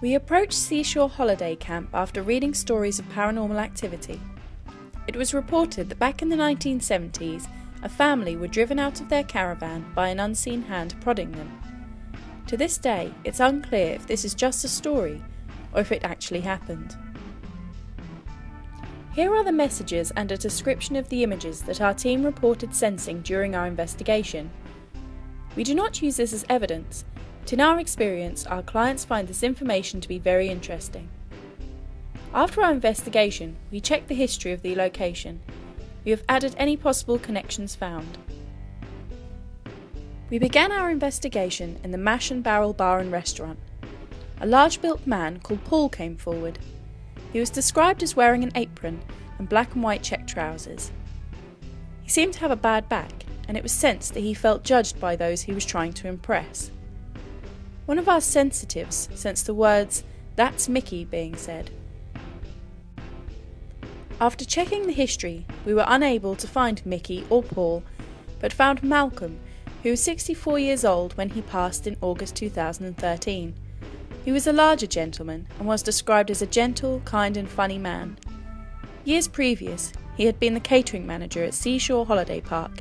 We approached Seashore Holiday Camp after reading stories of paranormal activity. It was reported that back in the 1970s, a family were driven out of their caravan by an unseen hand prodding them. To this day, it's unclear if this is just a story or if it actually happened. Here are the messages and a description of the images that our team reported sensing during our investigation. We do not use this as evidence, but in our experience, our clients find this information to be very interesting. After our investigation, we checked the history of the location. We have added any possible connections found. We began our investigation in the Mash and Barrel Bar and Restaurant. A large-built man called Paul came forward. He was described as wearing an apron and black and white check trousers. He seemed to have a bad back, and it was sensed that he felt judged by those he was trying to impress. One of our sensitives sensed the words, "That's Mickey," being said. After checking the history, we were unable to find Mickey or Paul, but found Malcolm, who was 64 years old when he passed in August 2013. He was a larger gentleman and was described as a gentle, kind and funny man. Years previous, he had been the catering manager at Seashore Holiday Park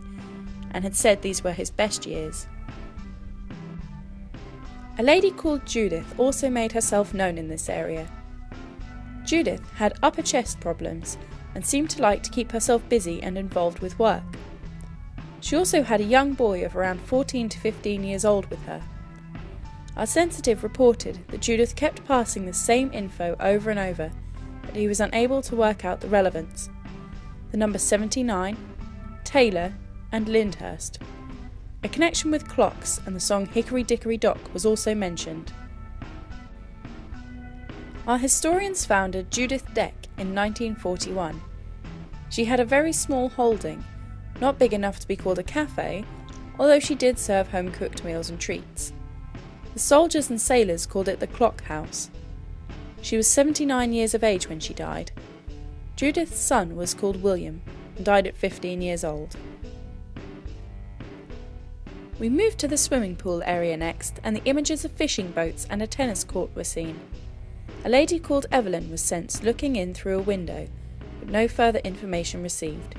and had said these were his best years. A lady called Judith also made herself known in this area. Judith had upper chest problems and seemed to like to keep herself busy and involved with work. She also had a young boy of around 14 to 15 years old with her. Our sensitive reported that Judith kept passing the same info over and over, but he was unable to work out the relevance. The number 79, Taylor, and Lyndhurst. A connection with clocks and the song Hickory Dickory Dock was also mentioned. Our historians founded Judith Deck in 1941. She had a very small holding, not big enough to be called a cafe, although she did serve home-cooked meals and treats. The soldiers and sailors called it the Clock House. She was 79 years of age when she died. Judith's son was called William and died at 15 years old. We moved to the swimming pool area next, and the images of fishing boats and a tennis court were seen. A lady called Evelyn was sensed looking in through a window, but no further information received.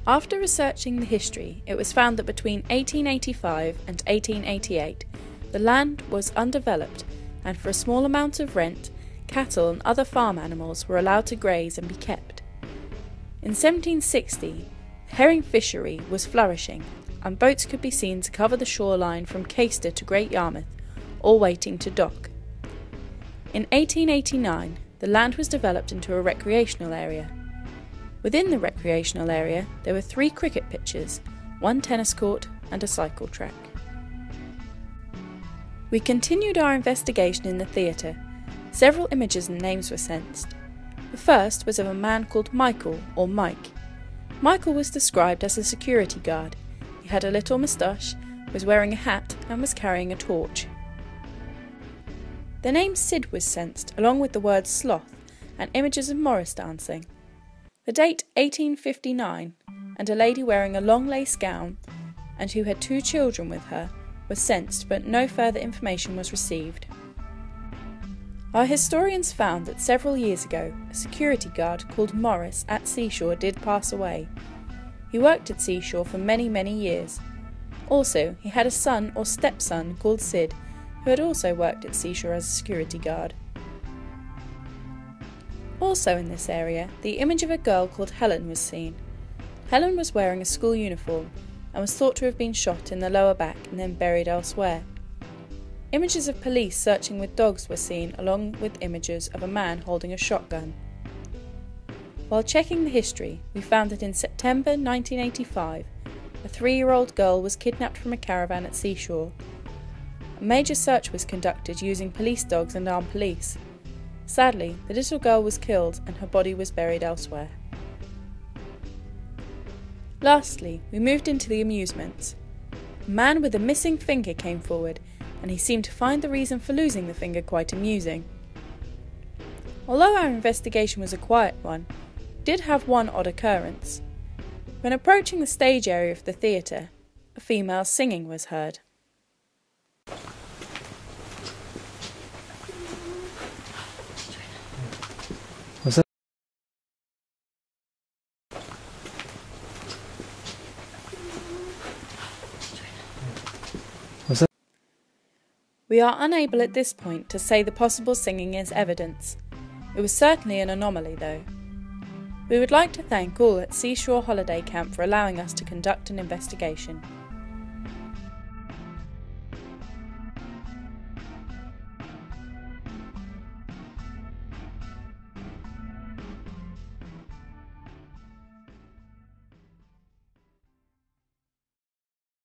After researching the history, it was found that between 1885 and 1888, the land was undeveloped, and for a small amount of rent, cattle and other farm animals were allowed to graze and be kept. In 1760, herring fishery was flourishing, and boats could be seen to cover the shoreline from Caister to Great Yarmouth, all waiting to dock. In 1889, the land was developed into a recreational area. Within the recreational area, there were 3 cricket pitches, 1 tennis court and a cycle track. We continued our investigation in the theatre. Several images and names were sensed. The first was of a man called Michael, or Mike. Michael was described as a security guard. He had a little moustache, was wearing a hat and was carrying a torch. The name Sid was sensed, along with the word sloth and images of Morris dancing. The date 1859 and a lady wearing a long lace gown and who had 2 children with her was sensed, but no further information was received. Our historians found that several years ago a security guard called Morris at Seashore did pass away. He worked at Seashore for many years. Also, he had a son or stepson called Sid, who had also worked at Seashore as a security guard. Also in this area, the image of a girl called Helen was seen. Helen was wearing a school uniform and was thought to have been shot in the lower back and then buried elsewhere. Images of police searching with dogs were seen, along with images of a man holding a shotgun. While checking the history, we found that in September 1985, a 3-year-old girl was kidnapped from a caravan at Seashore. A major search was conducted using police dogs and armed police. Sadly, the little girl was killed and her body was buried elsewhere. Lastly, we moved into the amusements. A man with a missing finger came forward, and he seemed to find the reason for losing the finger quite amusing. Although our investigation was a quiet one, we did have one odd occurrence. When approaching the stage area of the theatre, a female singing was heard. We are unable at this point to say the possible singing is evidence. It was certainly an anomaly though. We would like to thank all at Seashore Holiday Camp for allowing us to conduct an investigation.